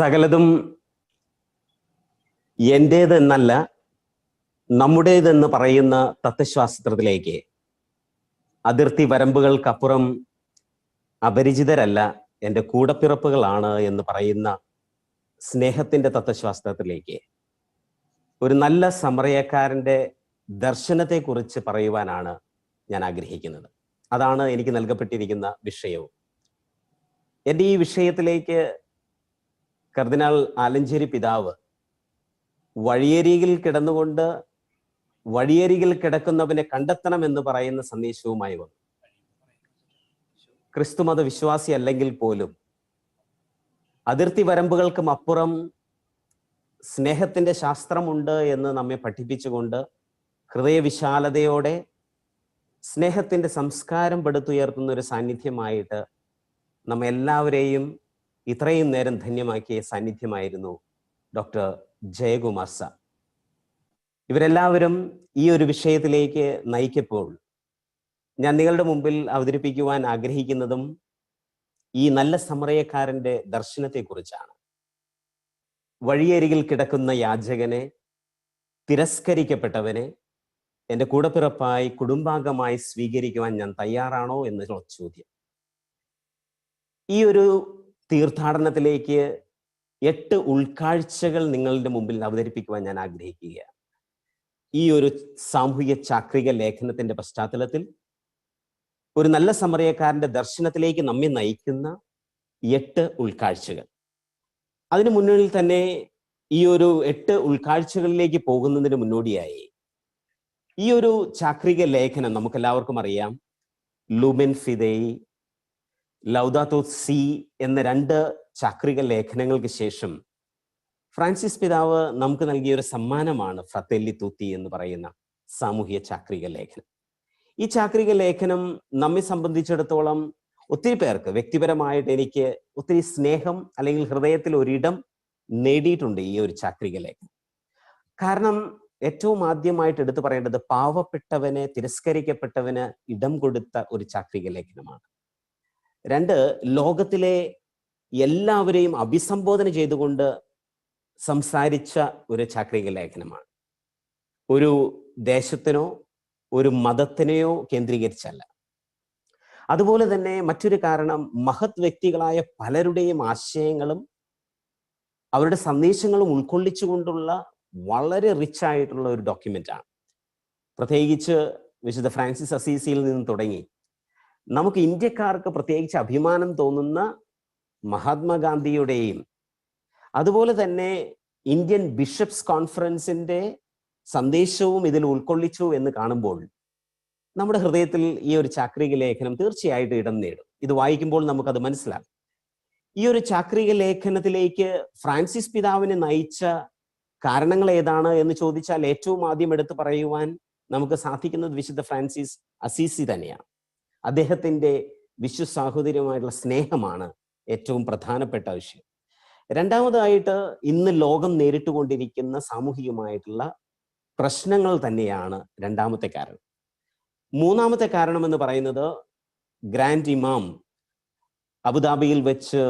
സകലതും എന്റേതെന്നല്ല നമ്മുടേതെന്ന് പറയുന്ന തത്വശാസ്ത്രത്തിലേക്ക് അതിർത്തി വരമ്പുകൾക്കപ്പുറം അപരിചിതരല്ല എൻ്റെ കൂടപ്പിറപ്പുകളാണ് എന്ന് പറയുന്ന സ്നേഹത്തിൻ്റെ തത്വശാസ്ത്രത്തിലേക്ക് ഒരു നല്ല സമറയക്കാരൻ്റെ ദർശനത്തെക്കുറിച്ച് പറയുവാനാണ് ഞാൻ ആഗ്രഹിക്കുന്നത്. അതാണ് എനിക്ക് നൽകപ്പെട്ടിരിക്കുന്ന വിഷയവും. എൻ്റെ ഈ വിഷയത്തിലേക്ക് കർദിനാൾ ആലഞ്ചേരി പിതാവ് വഴിയരികിൽ കിടന്നുകൊണ്ട് വഴിയരികിൽ കിടക്കുന്നവനെ കണ്ടെത്തണം എന്ന് പറയുന്ന സന്ദേശവുമായി വന്നു. ക്രിസ്തുമത വിശ്വാസി അല്ലെങ്കിൽ പോലും അതിർത്തി വരമ്പുകൾക്കും അപ്പുറം സ്നേഹത്തിൻ്റെ ശാസ്ത്രമുണ്ട് എന്ന് നമ്മെ പഠിപ്പിച്ചുകൊണ്ട് ഹൃദയവിശാലതയോടെ സ്നേഹത്തിൻ്റെ സംസ്കാരം പടുത്തുയർത്തുന്ന ഒരു സാന്നിധ്യമായിട്ട് നമ്മെല്ലാവരെയും ഇത്രയും നേരം ധന്യമാക്കിയ സാന്നിധ്യമായിരുന്നു ഡോക്ടർ ജയകുമാർ സാർ. ഇവരെല്ലാവരും ഈ ഒരു വിഷയത്തിലേക്ക് നയിക്കപ്പോൾ ഞാൻ നിങ്ങളുടെ മുമ്പിൽ അവതരിപ്പിക്കുവാൻ ആഗ്രഹിക്കുന്നതും ഈ നല്ല സമറയക്കാരൻ്റെ ദർശനത്തെക്കുറിച്ചാണ്. വഴിയരികിൽ കിടക്കുന്ന യാചകനെ, തിരസ്കരിക്കപ്പെട്ടവനെ എൻ്റെ കൂടപ്പിറപ്പായി കുടുംബാംഗമായി സ്വീകരിക്കുവാൻ ഞാൻ തയ്യാറാണോ എന്നുള്ള ചോദ്യം. ഈ ഒരു തീർത്ഥാടനത്തിലേക്ക് 8 ഉൾക്കാഴ്ചകൾ നിങ്ങളുടെ മുമ്പിൽ അവതരിപ്പിക്കുവാൻ ഞാൻ ആഗ്രഹിക്കുകയാണ്. ഈ ഒരു സാമൂഹിക ചാക്രിക ലേഖനത്തിന്റെ പശ്ചാത്തലത്തിൽ ഒരു നല്ല സമറയക്കാരന്റെ ദർശനത്തിലേക്ക് നമ്മെ നയിക്കുന്ന 8 ഉൾക്കാഴ്ചകൾ. അതിനു മുന്നിൽ തന്നെ ഈ ഒരു 8 ഉൾക്കാഴ്ചകളിലേക്ക് പോകുന്നതിന് മുന്നോടിയായി ഈ ഒരു ചാക്രിക ലേഖനം നമുക്കെല്ലാവർക്കും അറിയാം. ലൂമെൻ ഫിദേയി, ലൗദാത്തോ സി എന്ന 2 ചാക്രിക ലേഖനങ്ങൾക്ക് ശേഷം ഫ്രാൻസിസ് പിതാവ് നമുക്ക് നൽകിയ ഒരു സമ്മാനമാണ് ഫ്രatelli tutti എന്ന് പറയുന്ന സാമൂഹിക ചാക്രിക ലേഖനം. ഈ ചാക്രിക ലേഖനം നമ്മെ സംബന്ധിച്ചിടത്തോളം ഒത്തിരി പേർക്ക് വ്യക്തിപരമായിട്ട് എനിക്ക് ഒത്തിരി സ്നേഹം അല്ലെങ്കിൽ ഹൃദയത്തിൽ ഒരിടം നേടിയിട്ടുണ്ട് ഈ ഒരു ചാക്രിക ലേഖനം. കാരണം ഏറ്റവും ആദ്യമായിട്ട് എടുത്തു പറയേണ്ടത് പാവപ്പെട്ടവന്, തിരസ്കരിക്കപ്പെട്ടവന് ഇടം കൊടുത്ത ഒരു ചാക്രിക ലേഖനമാണ്. 2, ലോകത്തിലെ എല്ലാവരെയും അഭിസംബോധന ചെയ്തുകൊണ്ട് സംസാരിച്ച ഒരു ചാക്രിക ലേഖനമാണ്. ഒരു ദേശത്തിനോ ഒരു മതത്തിനെയോ കേന്ദ്രീകരിച്ചല്ല. അതുപോലെ തന്നെ മറ്റൊരു കാരണം, മഹത് വ്യക്തികളായ പലരുടെയും ആശയങ്ങളും അവരുടെ സന്ദേശങ്ങളും ഉൾക്കൊള്ളിച്ചുകൊണ്ടുള്ള വളരെ റിച്ച് ആയിട്ടുള്ള ഒരു ഡോക്യുമെന്റ് ആണ്. പ്രത്യേകിച്ച് വിശുദ്ധ ഫ്രാൻസിസ് അസീസിയിൽ നിന്ന് തുടങ്ങി നമുക്ക് ഇന്ത്യക്കാർക്ക് പ്രത്യേകിച്ച് അഭിമാനം തോന്നുന്ന മഹാത്മാഗാന്ധിയുടെയും അതുപോലെ തന്നെ ഇന്ത്യൻ ബിഷപ്സ് കോൺഫറൻസിന്റെ സന്ദേശവും ഇതിൽ ഉൾക്കൊള്ളിച്ചു എന്ന് കാണുമ്പോൾ നമ്മുടെ ഹൃദയത്തിൽ ഈ ഒരു ചാക്രിക ലേഖനം തീർച്ചയായിട്ടും ഇടം നേടും. ഇത് വായിക്കുമ്പോൾ നമുക്കത് മനസ്സിലാകും. ഈ ഒരു ചാക്രിക ലേഖനത്തിലേക്ക് ഫ്രാൻസിസ് പിതാവിനെ നയിച്ച കാരണങ്ങൾ ഏതാണ് എന്ന് ചോദിച്ചാൽ ഏറ്റവും ആദ്യം എടുത്തു പറയുവാൻ നമുക്ക് സാധിക്കുന്നത് വിശുദ്ധ ഫ്രാൻസിസ് അസീസി തന്നെയാണ്. അദ്ദേഹത്തിൻ്റെ വിശ്വസാഹോദര്യമായിട്ടുള്ള സ്നേഹമാണ് ഏറ്റവും പ്രധാനപ്പെട്ട വിഷയം. രണ്ടാമതായിട്ട് ഇന്ന് ലോകം നേരിട്ടുകൊണ്ടിരിക്കുന്ന സാമൂഹികമായിട്ടുള്ള പ്രശ്നങ്ങൾ തന്നെയാണ് രണ്ടാമത്തെ കാരണം. മൂന്നാമത്തെ കാരണം എന്ന് പറയുന്നത് ഗ്രാൻഡ് ഇമാം അബുദാബിയിൽ വെച്ച്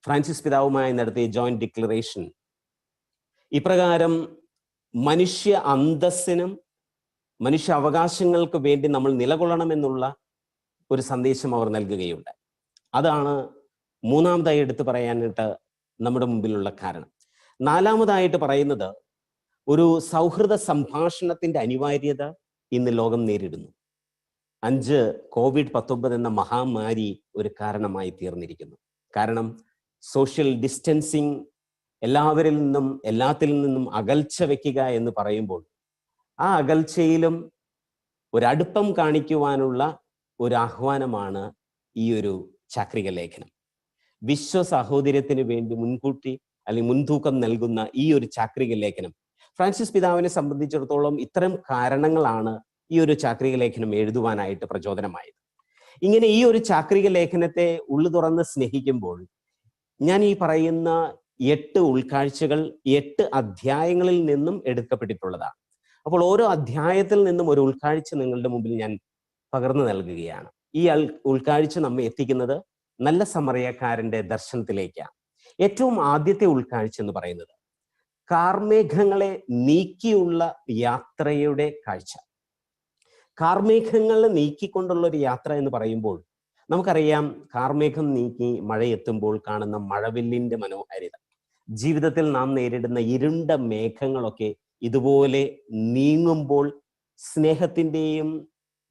ഫ്രാൻസിസ് പിതാവുമായി നടത്തിയ ജോയിന്റ് ഡിക്ലറേഷൻ. ഇപ്രകാരം മനുഷ്യ അന്തസ്സിനും മനുഷ്യ അവകാശങ്ങൾക്ക് വേണ്ടി നമ്മൾ നിലകൊള്ളണമെന്നുള്ള ഒരു സന്ദേശം അവർ നൽകുകയുണ്ട്. അതാണ് മൂന്നാമതായി എടുത്തു പറയാനായിട്ട് നമ്മുടെ മുമ്പിലുള്ള കാരണം. നാലാമതായിട്ട് പറയുന്നത് ഒരു സൗഹൃദ സംഭാഷണത്തിന്റെ അനിവാര്യത ഇന്ന് ലോകം നേരിടുന്നു. 5, COVID-19 എന്ന മഹാമാരി ഒരു കാരണമായി തീർന്നിരിക്കുന്നു. കാരണം സോഷ്യൽ ഡിസ്റ്റൻസിങ്, എല്ലാവരിൽ നിന്നും എല്ലാത്തിൽ നിന്നും അകൽച്ച വെക്കുക എന്ന് പറയുമ്പോൾ ആ അകൽച്ചയിലും ഒരടുപ്പം കാണിക്കുവാനുള്ള ഒരു ആഹ്വാനമാണ് ഈ ഒരു ചാക്രിക ലേഖനം. വിശ്വസാഹോദര്യത്തിന് വേണ്ടി മുൻകൂട്ടി അല്ലെങ്കിൽ മുൻതൂക്കം നൽകുന്ന ഈ ഒരു ചാക്രിക ലേഖനം ഫ്രാൻസിസ് പിതാവിനെ സംബന്ധിച്ചിടത്തോളം ഇത്തരം കാരണങ്ങളാണ് ഈ ഒരു ചാക്രിക ലേഖനം എഴുതുവാനായിട്ട് പ്രചോദനമായത്. ഇങ്ങനെ ഈ ഒരു ചാക്രിക ലേഖനത്തെ ഉള്ളു തുറന്ന് സ്നേഹിക്കുമ്പോൾ ഞാൻ ഈ പറയുന്ന 8 ഉൾക്കാഴ്ചകൾ 8 അധ്യായങ്ങളിൽ നിന്നും എടുക്കപ്പെട്ടിട്ടുള്ളതാണ്. അപ്പോൾ ഓരോ അധ്യായത്തിൽ നിന്നും ഒരു ഉൾക്കാഴ്ച നിങ്ങളുടെ മുമ്പിൽ ഞാൻ പകർന്നു നൽകുകയാണ്. ഈ ഉൾക്കാഴ്ച നമ്മെ എത്തിക്കുന്നത് നല്ല സമറയക്കാരന്റെ ദർശനത്തിലേക്കാണ്. ഏറ്റവും ആദ്യത്തെ ഉൾക്കാഴ്ച എന്ന് പറയുന്നത് കാർമേഘങ്ങളെ നീക്കിയുള്ള യാത്രയുടെ കാഴ്ച. കാർമേഘങ്ങളെ നീക്കിക്കൊണ്ടുള്ള ഒരു യാത്ര എന്ന് പറയുമ്പോൾ നമുക്കറിയാം, കാർമേഘം നീക്കി മഴയെത്തുമ്പോൾ കാണുന്ന മഴവില്ലിന്റെ മനോഹാരിത. ജീവിതത്തിൽ നാം നേരിടുന്ന ഇരുണ്ട മേഘങ്ങളൊക്കെ ഇതുപോലെ നീങ്ങുമ്പോൾ സ്നേഹത്തിന്റെയും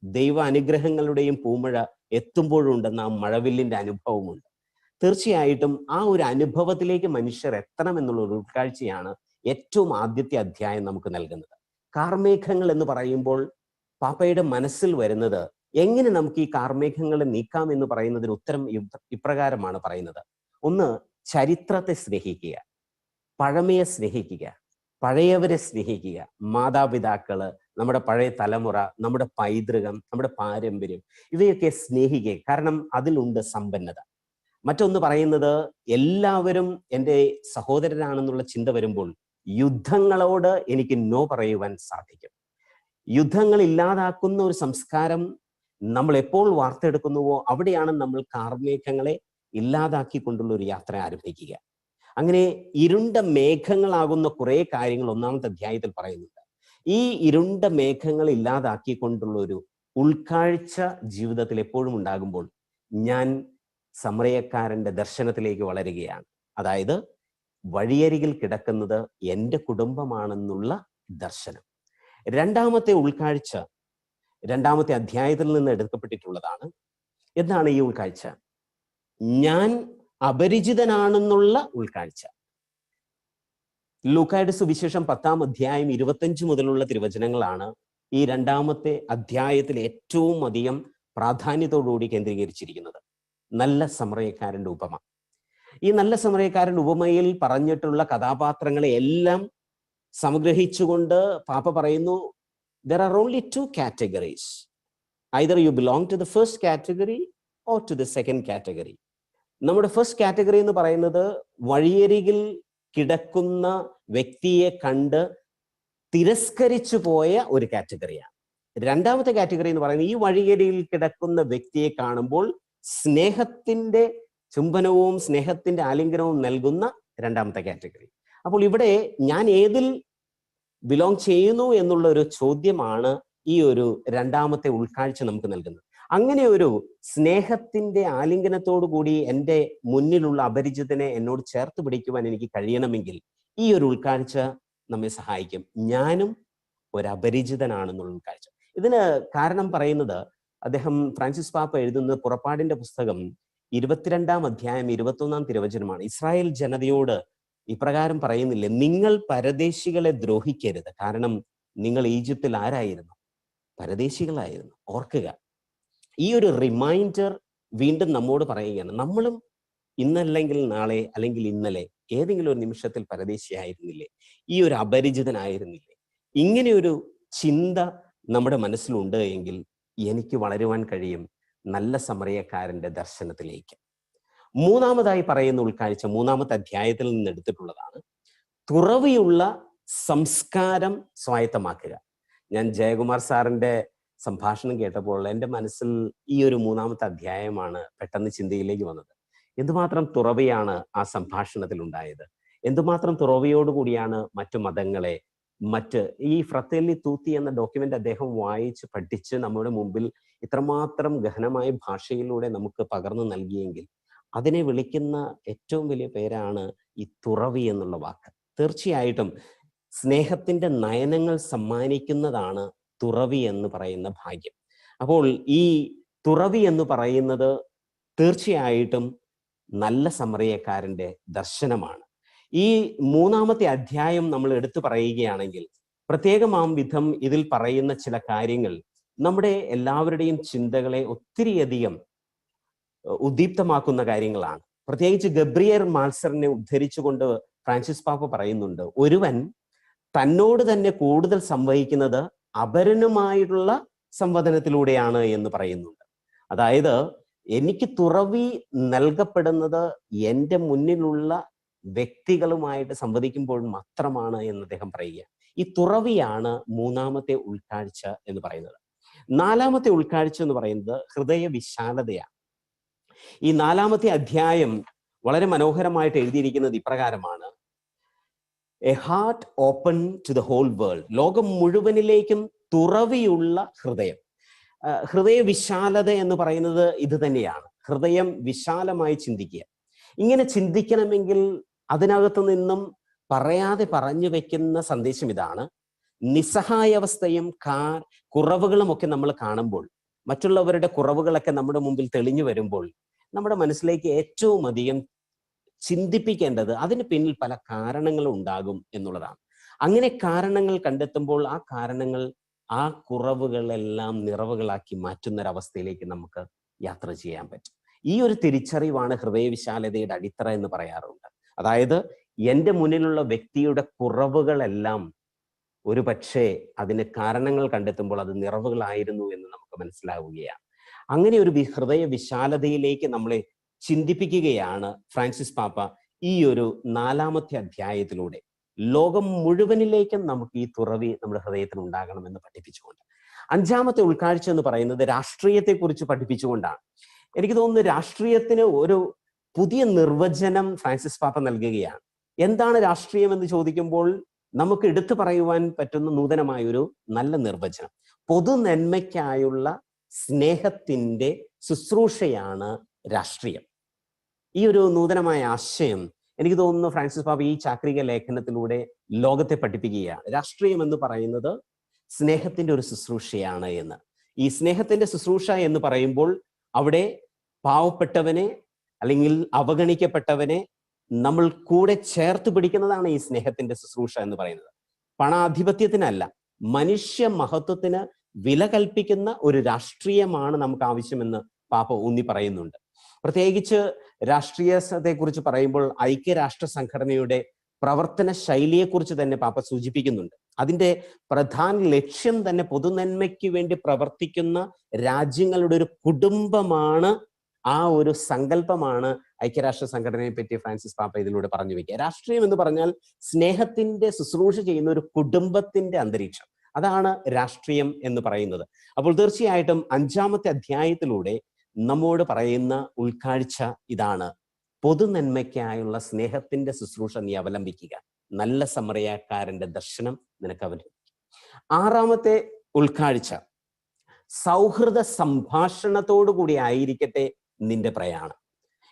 ദൈവ അനുഗ്രഹങ്ങളുടെയും പൂമഴ എത്തുമ്പോഴുണ്ടെന്ന ആ മഴവില്ലിന്റെ അനുഭവമുണ്ട്. തീർച്ചയായിട്ടും ആ ഒരു അനുഭവത്തിലേക്ക് മനുഷ്യർ എത്തണം എന്നുള്ള ഒരു ഉൾക്കാഴ്ചയാണ് ഏറ്റവും ആദ്യത്തെ അധ്യായം നമുക്ക് നൽകുന്നത്. കാർമേഘങ്ങൾ എന്ന് പറയുമ്പോൾ പാപ്പയുടെ മനസ്സിൽ വരുന്നത് എങ്ങനെ നമുക്ക് ഈ കാർമേഘങ്ങളെ നീക്കാം എന്ന് പറയുന്നതിന് ഉത്തരം ഇപ്രകാരമാണ് പറയുന്നത്. ഒന്ന്, ചരിത്രത്തെ സ്നേഹിക്കുക, പഴമയെ സ്നേഹിക്കുക, പഴയവരെ സ്നേഹിക്കുക, മാതാപിതാക്കള്, നമ്മുടെ പഴയ തലമുറ, നമ്മുടെ പൈതൃകം, നമ്മുടെ പാരമ്പര്യം, ഇവയൊക്കെ സ്നേഹിക്കുക. കാരണം അതിലുണ്ട് സമ്പന്നത. മറ്റൊന്ന് പറയുന്നത്, എല്ലാവരും എൻ്റെ സഹോദരനാണെന്നുള്ള ചിന്ത വരുമ്പോൾ യുദ്ധങ്ങളോട് എനിക്ക് നോ പറയുവാൻ സാധിക്കും. യുദ്ധങ്ങൾ ഇല്ലാതാക്കുന്ന ഒരു സംസ്കാരം നമ്മൾ എപ്പോൾ വാർത്തെടുക്കുന്നുവോ അവിടെയാണ് നമ്മൾ കാർമേഘങ്ങളെ ഇല്ലാതാക്കിക്കൊണ്ടുള്ള ഒരു യാത്ര ആരംഭിക്കുക. അങ്ങനെ ഇരുണ്ട മേഘങ്ങളാകുന്ന കുറെ കാര്യങ്ങൾ ഒന്നാമത്തെ അധ്യായത്തിൽ പറയുന്നുണ്ട്. ഈ ഇരുണ്ട മേഘങ്ങൾ ഇല്ലാതാക്കിക്കൊണ്ടുള്ള ഒരു ഉൾക്കാഴ്ച ജീവിതത്തിൽ എപ്പോഴും ഉണ്ടാകുമ്പോൾ ഞാൻ സമറയക്കാരന്റെ ദർശനത്തിലേക്ക് വളരുകയാണ്. അതായത് വഴിയരികിൽ കിടക്കുന്നത് എൻ്റെ കുടുംബമാണെന്നുള്ള ദർശനം. രണ്ടാമത്തെ ഉൾക്കാഴ്ച രണ്ടാമത്തെ അധ്യായത്തിൽ നിന്ന് എടുക്കപ്പെട്ടിട്ടുള്ളതാണ്. എന്താണ് ഈ ഉൾക്കാഴ്ച? ഞാൻ അപരിചിതനാണെന്നുള്ള ഉൾക്കാഴ്ച. ലൂക്കായുടെ സുവിശേഷം 10-ാം അധ്യായം 25 മുതലുള്ള തിരുവചനങ്ങളാണ് ഈ രണ്ടാമത്തെ അധ്യായത്തിൽ ഏറ്റവും അധികം പ്രാധാന്യത്തോടുകൂടി കേന്ദ്രീകരിച്ചിരിക്കുന്നത്. നല്ല സമറയക്കാരന്റെ ഉപമ. ഈ നല്ല സമറയക്കാരന്റെ ഉപമയിൽ പറഞ്ഞിട്ടുള്ള കഥാപാത്രങ്ങളെ എല്ലാം സംഗ്രഹിച്ചുകൊണ്ട് പാപ്പ പറയുന്നു, there are only two categories. Either you belong to the first category or to the second category. നമ്മുടെ ഫസ്റ്റ് കാറ്റഗറി എന്ന് പറയുന്നത് വഴിയരികിൽ കിടക്കുന്ന വ്യക്തിയെ കണ്ട് തിരസ്കരിച്ചു പോയ ഒരു കാറ്റഗറിയാണ്. രണ്ടാമത്തെ കാറ്റഗറി എന്ന് പറയുന്നത് ഈ വഴിയരികിൽ കിടക്കുന്ന വ്യക്തിയെ കാണുമ്പോൾ സ്നേഹത്തിന്റെ ചുംബനവും സ്നേഹത്തിന്റെ ആലിംഗനവും നൽകുന്ന രണ്ടാമത്തെ കാറ്റഗറി. അപ്പോൾ ഇവിടെ ഞാൻ ഏതിൽ ബിലോങ് ചെയ്യുന്നു എന്നുള്ള ഒരു ചോദ്യമാണ് ഈ ഒരു രണ്ടാമത്തെ ഉൾക്കാഴ്ച നമുക്ക് നൽകുന്നത്. അങ്ങനെ ഒരു സ്നേഹത്തിന്റെ ആലിംഗനത്തോടു കൂടി എൻ്റെ മുന്നിലുള്ള അപരിചിതനെ എന്നോട് ചേർത്ത് പിടിക്കുവാൻ എനിക്ക് കഴിയണമെങ്കിൽ ഈ ഒരു ഉൾക്കാഴ്ച നമ്മെ സഹായിക്കും. ഞാനും ഒരു അപരിചിതനാണെന്നുള്ള ഉൾക്കാഴ്ച. ഇതിന് കാരണം പറയുന്നത് അദ്ദേഹം ഫ്രാൻസിസ് പാപ്പ എഴുതുന്ന പുറപ്പാടിന്റെ പുസ്തകം 22-ാം അധ്യായം 21-ാം തിരുവചനമാണ്. ഇസ്രായേൽ ജനതയോട് ഇപ്രകാരം പറയുന്നില്ലേ, നിങ്ങൾ പരദേശികളെ ദ്രോഹിക്കരുത്, കാരണം നിങ്ങൾ ഈജിപ്തിൽ ആരായിരുന്നു? പരദേശികളായിരുന്നു. ഓർക്കുക, ഈ ഒരു റിമൈൻഡർ വീണ്ടും നമ്മോട് പറയുകയാണ്. നമ്മളും ഇന്നല്ലെങ്കിൽ നാളെ അല്ലെങ്കിൽ ഇന്നലെ ഏതെങ്കിലും ഒരു നിമിഷത്തിൽ പരദേശിയായിരുന്നില്ലേ? ഈ ഒരു അപരിചിതനായിരുന്നില്ലേ? ഇങ്ങനെ ഒരു ചിന്ത നമ്മുടെ മനസ്സിലുണ്ട് എങ്കിൽ എനിക്ക് വളരുവാൻ കഴിയും നല്ല സമറയക്കാരന്റെ ദർശനത്തിലേക്ക്. മൂന്നാമതായി പറയുന്ന ഉൾക്കാഴ്ച 3-ാമത്തെ അധ്യായത്തിൽ നിന്ന് എടുത്തിട്ടുള്ളതാണ്. തുറവിയുള്ള സംസ്കാരം സ്വായത്തമാക്കുക. ഞാൻ ജയകുമാർ സാറിന്റെ സംഭാഷണം കേട്ടപ്പോൾ എൻ്റെ മനസ്സിൽ ഈ ഒരു 3-ാമത്തെ അധ്യായമാണ് പെട്ടെന്ന് ചിന്തയിലേക്ക് വന്നത്. എന്തുമാത്രം തുറവിയാണ് ആ സംഭാഷണത്തിൽ ഉണ്ടായത്, എന്തുമാത്രം തുറവിയോടുകൂടിയാണ് മറ്റു മതങ്ങളെ, ഈ ഫ്രത്തേലി തൂത്തി എന്ന ഡോക്യുമെന്റ് അദ്ദേഹം വായിച്ച് പഠിച്ച് നമ്മുടെ മുമ്പിൽ ഇത്രമാത്രം ഗഹനമായ ഭാഷയിലൂടെ നമുക്ക് പകർന്നു നൽകിയെങ്കിൽ അതിനെ വിളിക്കുന്ന ഏറ്റവും വലിയ പേരാണ് ഈ തുറവി എന്നുള്ള വാക്ക്. തീർച്ചയായിട്ടും സ്നേഹത്തിന്റെ നയനങ്ങൾ സമ്മാനിക്കുന്നതാണ് തുറവി എന്ന് പറയുന്ന ഭാഗ്യം. അപ്പോൾ ഈ തുറവി എന്ന് പറയുന്നത് തീർച്ചയായിട്ടും നല്ല സമറയക്കാരന്റെ ദർശനമാണ്. ഈ 3-ാമത്തെ അധ്യായം നമ്മൾ എടുത്തു പറയുകയാണെങ്കിൽ പ്രത്യേകമാം വിധം ഇതിൽ പറയുന്ന ചില കാര്യങ്ങൾ നമ്മുടെ എല്ലാവരുടെയും ചിന്തകളെ ഒത്തിരിയധികം ഉദ്ദീപ്തമാക്കുന്ന കാര്യങ്ങളാണ്. പ്രത്യേകിച്ച് ഗബ്രിയേൽ മാൽസറിനെ ഉദ്ധരിച്ചുകൊണ്ട് ഫ്രാൻസിസ് പാപ്പ പറയുന്നുണ്ട്, ഒരുവൻ തന്നോട് തന്നെ കൂടുതൽ സംവഹിക്കുന്നത് അപരനുമായിട്ടുള്ള സംവദനത്തിലൂടെയാണ് എന്ന് പറയുന്നുണ്ട്. അതായത് എനിക്ക് തുറവി നൽകപ്പെടുന്നത് എൻ്റെ മുന്നിലുള്ള വ്യക്തികളുമായിട്ട് സംവദിക്കുമ്പോൾ മാത്രമാണ് എന്ന് അദ്ദേഹം പറയുക. ഈ തുറവിയാണ് 3-ാമത്തെ ഉൾക്കാഴ്ച എന്ന് പറയുന്നത്. 4-ാമത്തെ ഉൾക്കാഴ്ച എന്ന് പറയുന്നത് ഹൃദയ വിശാലതയാണ്. ഈ 4-ാമത്തെ അധ്യായം വളരെ മനോഹരമായിട്ട് എഴുതിയിരിക്കുന്നത് ഇപ്രകാരമാണ്: a heart open to the whole world. ലോകം മുഴുവനിലേക്കും തുറവിയുള്ള ഹൃദയം. ഹൃദയ വിശാലത എന്ന് പറയുന്നത് ഇത് തന്നെയാണ്. ഹൃദയം വിശാലമായി ചിന്തിക്കുക. ഇങ്ങനെ ചിന്തിക്കണമെങ്കിൽ അതിനകത്ത് നിന്നും പറയാതെ പറഞ്ഞു വെക്കുന്ന സന്ദേശം ഇതാണ്: നിസ്സഹായാവസ്ഥയും കുറവുകളും ഒക്കെ നമ്മൾ കാണുമ്പോൾ, മറ്റുള്ളവരുടെ കുറവുകളൊക്കെ നമ്മുടെ മുമ്പിൽ തെളിഞ്ഞു വരുമ്പോൾ, നമ്മുടെ മനസ്സിലേക്ക് ഏറ്റവും അധികം ചിന്തിപ്പിക്കേണ്ടത് അതിന് പിന്നിൽ പല കാരണങ്ങളും ഉണ്ടാകും എന്നുള്ളതാണ്. അങ്ങനെ കാരണങ്ങൾ കണ്ടെത്തുമ്പോൾ ആ കാരണങ്ങൾ ആ കുറവുകളെല്ലാം നിറവുകളാക്കി മാറ്റുന്നൊരവസ്ഥയിലേക്ക് നമുക്ക് യാത്ര ചെയ്യാൻ പറ്റും. ഈ ഒരു തിരിച്ചറിവാണ് ഹൃദയവിശാലതയുടെ അടിത്തറ എന്ന് പറയാറുണ്ട്. അതായത് എൻ്റെ മുന്നിലുള്ള വ്യക്തിയുടെ കുറവുകളെല്ലാം ഒരു പക്ഷേ അതിന് കാരണങ്ങൾ കണ്ടെത്തുമ്പോൾ അത് നിറവുകളായിരുന്നു എന്ന് നമുക്ക് മനസ്സിലാവുകയാണ്. അങ്ങനെ ഒരു ഹൃദയ വിശാലതയിലേക്ക് നമ്മളെ ചിന്തിപ്പിക്കുകയാണ് ഫ്രാൻസിസ് പാപ്പ ഈ ഒരു 4-ാമത്തെ അധ്യായത്തിലൂടെ. ലോകം മുഴുവനിലേക്കും നമുക്ക് ഈ തുറവി നമ്മുടെ ഹൃദയത്തിൽ ഉണ്ടാകണമെന്ന് പഠിപ്പിച്ചുകൊണ്ട്. 5-ാമത്തെ ഉൾക്കാഴ്ച എന്ന് പറയുന്നത് രാഷ്ട്രീയത്തെക്കുറിച്ച് പഠിപ്പിച്ചുകൊണ്ടാണ്. എനിക്ക് തോന്നുന്നു രാഷ്ട്രീയത്തിന് ഒരു പുതിയ നിർവചനം ഫ്രാൻസിസ് പാപ്പ നൽകുകയാണ്. എന്താണ് രാഷ്ട്രീയം എന്ന് ചോദിക്കുമ്പോൾ നമുക്ക് എടുത്തു പറയുവാൻ പറ്റുന്ന നൂതനമായ ഒരു നല്ല നിർവചനം: പൊതു നന്മയ്ക്കായുള്ള സ്നേഹത്തിന്റെ ശുശ്രൂഷയാണ് രാഷ്ട്രീയം. ഈ ഒരു നൂതനമായ ആശയം എനിക്ക് തോന്നുന്നു ഫ്രാൻസിസ് പാപ്പ ഈ ചാക്രിക ലേഖനത്തിലൂടെ ലോകത്തെ പഠിപ്പിക്കുകയാണ്. രാഷ്ട്രീയം എന്ന് പറയുന്നത് സ്നേഹത്തിന്റെ ഒരു ശുശ്രൂഷയാണ് എന്ന്. ഈ സ്നേഹത്തിന്റെ ശുശ്രൂഷ എന്ന് പറയുമ്പോൾ അവിടെ പാവപ്പെട്ടവനെ അല്ലെങ്കിൽ അവഗണിക്കപ്പെട്ടവനെ നമ്മൾ കൂടെ ചേർത്ത് പിടിക്കുന്നതാണ് ഈ സ്നേഹത്തിന്റെ ശുശ്രൂഷ എന്ന് പറയുന്നത്. പണാധിപത്യത്തിനല്ല, മനുഷ്യ മഹത്വത്തിന് വില കൽപ്പിക്കുന്ന ഒരു രാഷ്ട്രീയമാണ് നമുക്ക് ആവശ്യമെന്ന് പാപ്പ ഊന്നി പറയുന്നുണ്ട്. പ്രത്യേകിച്ച് രാഷ്ട്രീയത്തെക്കുറിച്ച് പറയുമ്പോൾ ഐക്യരാഷ്ട്ര സംഘടനയുടെ പ്രവർത്തന ശൈലിയെക്കുറിച്ച് തന്നെ പാപ്പ സൂചിപ്പിക്കുന്നുണ്ട്. അതിന്റെ പ്രധാന ലക്ഷ്യം തന്നെ പൊതുനന്മയ്ക്ക് വേണ്ടി പ്രവർത്തിക്കുന്ന രാജ്യങ്ങളുടെ ഒരു കുടുംബമാണ്. ആ ഒരു സങ്കല്പമാണ് ഐക്യരാഷ്ട്ര സംഘടനയെ പറ്റി ഫ്രാൻസിസ് പാപ്പ ഇതിലൂടെ പറഞ്ഞു വെക്കുക. രാഷ്ട്രീയം എന്ന് പറഞ്ഞാൽ സ്നേഹത്തിന്റെ ശുശ്രൂഷ ചെയ്യുന്ന ഒരു കുടുംബത്തിന്റെ അന്തരീക്ഷം. അതാണ് രാഷ്ട്രീയം എന്ന് പറയുന്നത്. അപ്പോൾ തീർച്ചയായിട്ടും 5-ാമത്തെ അധ്യായത്തിലൂടെ നമ്മോട് പറയുന്ന ഉൾക്കാഴ്ച ഇതാണ്: പൊതുനന്മയ്ക്കായുള്ള സ്നേഹത്തിന്റെ ശുശ്രൂഷ നീ അവലംബിക്കുക, നല്ല സമറിയാക്കാരന്റെ ദർശനം നിനക്ക് അവലംബിക്കുക. 6-ാമത്തെ ഉൾക്കാഴ്ച: സൗഹൃദ സംഭാഷണത്തോടു കൂടി ആയിരിക്കട്ടെ നിന്റെ പ്രയാണം.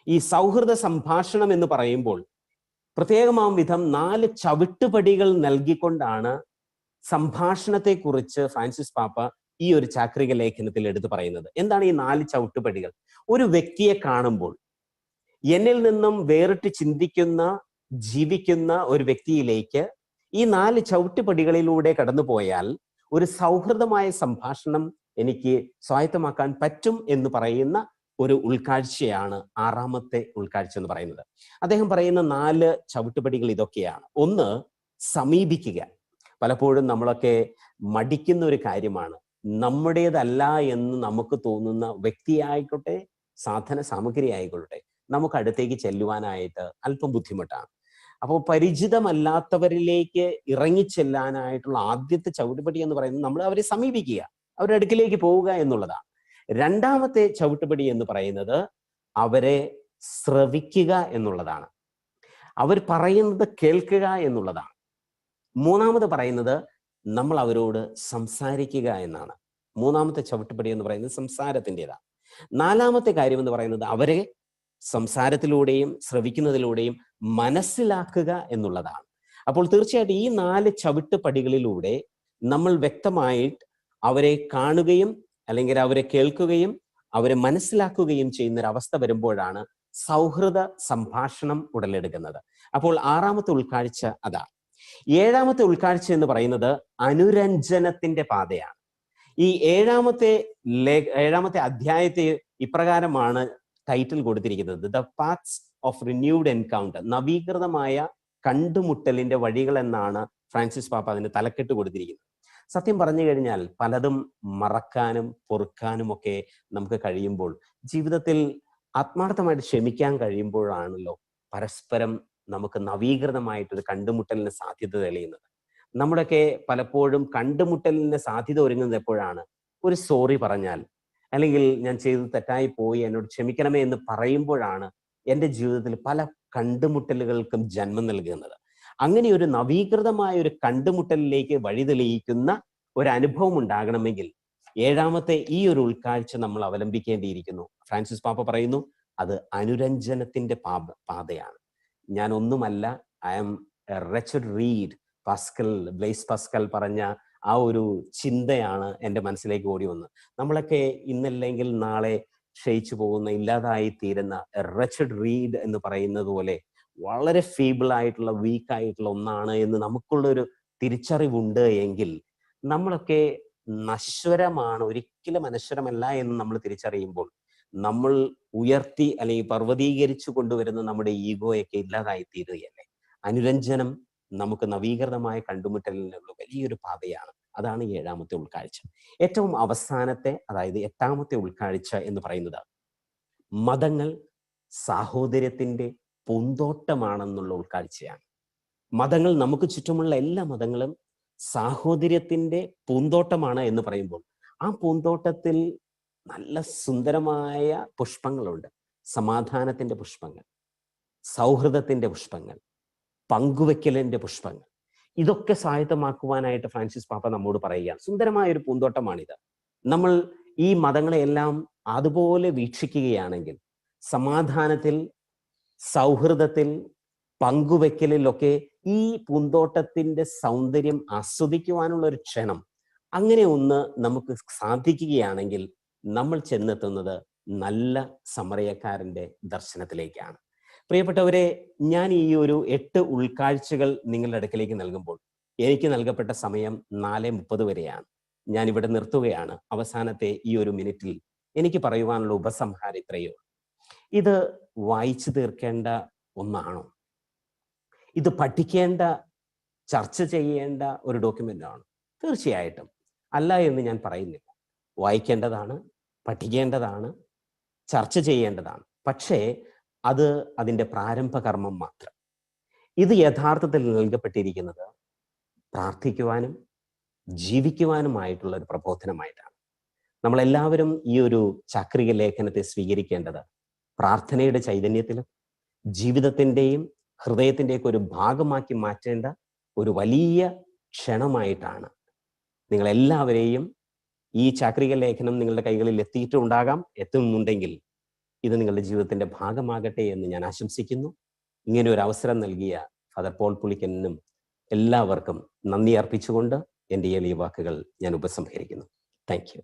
ഈ സൗഹൃദ സംഭാഷണം എന്ന് പറയുമ്പോൾ പ്രത്യേകമാം വിധം 4 ചവിട്ടുപടികൾ നൽകിക്കൊണ്ടാണ് സംഭാഷണത്തെക്കുറിച്ച് ഫ്രാൻസിസ് പാപ്പ ഈ ഒരു ചാക്രിക ലേഖനത്തിൽ എടുത്തു പറയുന്നത്. എന്താണ് ഈ 4 ചവിട്ടുപടികൾ? ഒരു വ്യക്തിയെ കാണുമ്പോൾ എന്നിൽ നിന്നും വേറിട്ട് ചിന്തിക്കുന്ന, ജീവിക്കുന്ന ഒരു വ്യക്തിയിലേക്ക് ഈ 4 ചവിട്ടുപടികളിലൂടെ കടന്നു പോയാൽ ഒരു സൗഹൃദമായ സംഭാഷണം എനിക്ക് സ്വായത്തമാക്കാൻ പറ്റും എന്ന് പറയുന്ന ഒരു ഉൾക്കാഴ്ചയാണ് 6-ാമത്തെ ഉൾക്കാഴ്ച എന്ന് പറയുന്നത്. അദ്ദേഹം പറയുന്ന 4 ചവിട്ടുപടികൾ ഇതൊക്കെയാണ്. 1, സമീപിക്കുക. പലപ്പോഴും നമ്മളൊക്കെ മടിക്കുന്ന ഒരു കാര്യമാണ്. നമ്മുടേതല്ല എന്ന് നമുക്ക് തോന്നുന്ന വ്യക്തിയായിക്കോട്ടെ, സാധന സാമഗ്രി ആയിക്കൊള്ളട്ടെ, നമുക്ക് അടുത്തേക്ക് ചെല്ലുവാനായിട്ട് അല്പം ബുദ്ധിമുട്ടാണ്. അപ്പോൾ പരിചിതമല്ലാത്തവരിലേക്ക് ഇറങ്ങിച്ചെല്ലാനായിട്ടുള്ള ആദ്യത്തെ ചവിട്ടുപടി എന്ന് പറയുന്നത് നമ്മൾ അവരെ സമീപിക്കുക, അവരുടെ അടുക്കിലേക്ക് പോവുക എന്നുള്ളതാണ്. 2-ാമത്തെ ചവിട്ടുപടി എന്ന് പറയുന്നത് അവരെ ശ്രവിക്കുക എന്നുള്ളതാണ്. അവർ പറയുന്നത് കേൾക്കുക എന്നുള്ളതാണ്. 3-ാമത് പറയുന്നത് നമ്മൾ അവരോട് സംസാരിക്കുക എന്നാണ്. 3-ാമത്തെ ചവിട്ടുപടി എന്ന് പറയുന്നത് സംസാരത്തിൻ്റെതാണ്. 4-ാമത്തെ കാര്യം എന്ന് പറയുന്നത് അവരെ സംസാരത്തിലൂടെയും ശ്രവിക്കുന്നതിലൂടെയും മനസ്സിലാക്കുക എന്നുള്ളതാണ്. അപ്പോൾ തീർച്ചയായിട്ടും ഈ 4 ചവിട്ടുപടികളിലൂടെ നമ്മൾ വ്യക്തമായിട്ട് അവരെ കാണുകയും അല്ലെങ്കിൽ അവരെ കേൾക്കുകയും അവരെ മനസ്സിലാക്കുകയും ചെയ്യുന്നൊരവസ്ഥ വരുമ്പോഴാണ് സൗഹൃദ സംഭാഷണം ഉടലെടുക്കുന്നത്. അപ്പോൾ 6-ാമത്തെ ഉൾക്കാഴ്ച അതാണ്. 7-ാമത്തെ ഉൾക്കാഴ്ച എന്ന് പറയുന്നത് അനുരഞ്ജനത്തിന്റെ പാതയാണ്. ഈ 7-ാമത്തെ അധ്യായത്തെ ഇപ്രകാരമാണ് ടൈറ്റിൽ കൊടുത്തിരിക്കുന്നത്: the paths of renewed encounter, നവീകൃതമായ കണ്ടുമുട്ടലിന്റെ വഴികൾ എന്നാണ് ഫ്രാൻസിസ് പാപ്പ അതിന് തലക്കെട്ട് കൊടുത്തിരിക്കുന്നത്. സത്യം പറഞ്ഞു കഴിഞ്ഞാൽ പലതും മറക്കാനും പൊറുക്കാനും ഒക്കെ നമുക്ക് കഴിയുമ്പോൾ, ജീവിതത്തിൽ ആത്മാർത്ഥമായിട്ട് ക്ഷമിക്കാൻ കഴിയുമ്പോഴാണല്ലോ പരസ്പരം നമുക്ക് നവീകൃതമായിട്ടൊരു കണ്ടുമുട്ടലിന് സാധ്യത തെളിയുന്നത്. നമ്മുടെയൊക്കെ പലപ്പോഴും കണ്ടുമുട്ടലിന് സാധ്യത ഒരുങ്ങുന്നത് എപ്പോഴാണ്? ഒരു സോറി പറഞ്ഞാൽ, അല്ലെങ്കിൽ ഞാൻ ചെയ്ത് തെറ്റായി പോയി എന്നോട് ക്ഷമിക്കണമേ എന്ന് പറയുമ്പോഴാണ് എൻ്റെ ജീവിതത്തിൽ പല കണ്ടുമുട്ടലുകൾക്കും ജന്മം നൽകുന്നത്. അങ്ങനെ ഒരു നവീകൃതമായ ഒരു കണ്ടുമുട്ടലിലേക്ക് വഴി തെളിയിക്കുന്ന ഒരു അനുഭവം ഉണ്ടാകണമെങ്കിൽ ഏഴാമത്തെ ഈ ഒരു ഉൾക്കാഴ്ച നമ്മൾ അവലംബിക്കേണ്ടിയിരിക്കുന്നു. ഫ്രാൻസിസ് പാപ്പ പറയുന്നു, അത് അനുരഞ്ജനത്തിന്റെ പാതയാണ്. ഞാൻ ഒന്നുമല്ല, I am a wretched reed. Blaise Pascal പറഞ്ഞ ആ ഒരു ചിന്തയാണ് എൻ്റെ മനസ്സിലേക്ക് ഓടി വന്നത്. നമ്മളൊക്കെ ഇന്നല്ലെങ്കിൽ നാളെ ക്ഷയിച്ചു പോകുന്ന, ഇല്ലാതായി തീരുന്ന റെച്ചഡ് റീഡ് എന്ന് പറയുന്നത് പോലെ വളരെ ഫീബിൾ ആയിട്ടുള്ള, വീക്ക് ആയിട്ടുള്ള ഒന്നാണ് എന്ന് നമുക്കുള്ളൊരു തിരിച്ചറിവുണ്ട് എങ്കിൽ നമ്മളൊക്കെ നശ്വരമാണ്, ഒരിക്കലും അനശ്വരമല്ല എന്ന് നമ്മൾ തിരിച്ചറിയുമ്പോൾ നമ്മൾ ഉയർത്തി അല്ലെങ്കിൽ പർവ്വതീകരിച്ചു കൊണ്ടുവരുന്ന നമ്മുടെ ഈഗോയൊക്കെ ഇല്ലാതായി തീരുകയല്ലേ. അനുരഞ്ജനം നമുക്ക് നവീകൃതമായ കണ്ടുമുട്ടലിനുള്ള വലിയൊരു പാതയാണ്. അതാണ് ഏഴാമത്തെ ഉൾക്കാഴ്ച. ഏറ്റവും അവസാനത്തെ, അതായത് എട്ടാമത്തെ ഉൾക്കാഴ്ച എന്ന് പറയുന്നത് മതങ്ങൾ സാഹോദര്യത്തിന്റെ പൂന്തോട്ടമാണെന്നുള്ള ഉൾക്കാഴ്ചയാണ്. മതങ്ങൾ, നമുക്ക് ചുറ്റുമുള്ള എല്ലാ മതങ്ങളും സാഹോദര്യത്തിന്റെ പൂന്തോട്ടമാണ് എന്ന് പറയുമ്പോൾ ആ പൂന്തോട്ടത്തിൽ നല്ല സുന്ദരമായ പുഷ്പങ്ങളുണ്ട്. സമാധാനത്തിന്റെ പുഷ്പങ്ങൾ, സൗഹൃദത്തിന്റെ പുഷ്പങ്ങൾ, പങ്കുവെക്കലിന്റെ പുഷ്പങ്ങൾ. ഇതൊക്കെ സ്വായത്തമാക്കുവാനായിട്ട് ഫ്രാൻസിസ് പാപ്പ നമ്മോട് പറയുകയാണ്. സുന്ദരമായ ഒരു പൂന്തോട്ടമാണിത്. നമ്മൾ ഈ മതങ്ങളെയെല്ലാം അതുപോലെ വീക്ഷിക്കുകയാണെങ്കിൽ സമാധാനത്തിൽ, സൗഹൃദത്തിൽ, പങ്കുവെക്കലിലൊക്കെ ഈ പൂന്തോട്ടത്തിന്റെ സൗന്ദര്യം ആസ്വദിക്കുവാനുള്ള ഒരു ക്ഷണം, അങ്ങനെ ഒന്ന് നമുക്ക് സാധിക്കുകയാണെങ്കിൽ നമ്മൾ ചെന്നെത്തുന്നത് നല്ല സമറയക്കാരന്റെ ദർശനത്തിലേക്കാണ്. പ്രിയപ്പെട്ടവരെ, ഞാൻ ഈ ഒരു 8 ഉൾക്കാഴ്ചകൾ നിങ്ങളുടെ അടുക്കലേക്ക് നൽകുമ്പോൾ എനിക്ക് നൽകപ്പെട്ട സമയം 4:30 വരെയാണ്. ഞാൻ ഇവിടെ നിർത്തുകയാണ്. അവസാനത്തെ ഈ ഒരു മിനിറ്റിൽ എനിക്ക് പറയുവാനുള്ള ഉപസംഹാരം ഇത്രയോ. ഇത് വായിച്ചു തീർക്കേണ്ട ഒന്നാണോ? ഇത് പഠിക്കേണ്ട, ചർച്ച ചെയ്യേണ്ട ഒരു ഡോക്യുമെന്റ് ആണോ? തീർച്ചയായിട്ടും അല്ല എന്ന് ഞാൻ പറയുന്നില്ല. വായിക്കേണ്ടതാണ്, പഠിക്കേണ്ടതാണ്, ചർച്ച ചെയ്യേണ്ടതാണ്. പക്ഷേ അത് അതിൻ്റെ പ്രാരംഭ കർമ്മം മാത്രം. ഇത് യഥാർത്ഥത്തിൽ നൽകപ്പെട്ടിരിക്കുന്നത് പ്രാർത്ഥിക്കുവാനും ജീവിക്കുവാനുമായിട്ടുള്ള ഒരു പ്രബോധനമായിട്ടാണ്. നമ്മളെല്ലാവരും ഈ ഒരു ചാക്രിക ലേഖനത്തെ സ്വീകരിക്കേണ്ടത് പ്രാർത്ഥനയുടെ ചൈതന്യത്തിലും ജീവിതത്തിൻ്റെയും ഹൃദയത്തിൻ്റെയൊക്കെ ഒരു ഭാഗമാക്കി മാറ്റേണ്ട ഒരു വലിയ ക്ഷണമായിട്ടാണ്. നിങ്ങളെല്ലാവരെയും ഈ ചാക്രിക ലേഖനം നിങ്ങളുടെ കൈകളിൽ എത്തിയിട്ടുണ്ടാകാം. എത്തുന്നുണ്ടെങ്കിൽ ഇത് നിങ്ങളുടെ ജീവിതത്തിന്റെ ഭാഗമാകട്ടെ എന്ന് ഞാൻ ആശംസിക്കുന്നു. ഇങ്ങനെ ഒരു അവസരം നൽകിയ ഫാദർ പോൾ പുളിക്കലിനും എല്ലാവർക്കും നന്ദി അർപ്പിച്ചുകൊണ്ട് എൻ്റെ എളിയ വാക്കുകൾ ഞാൻ ഉപസംഹരിക്കുന്നു. Thank you.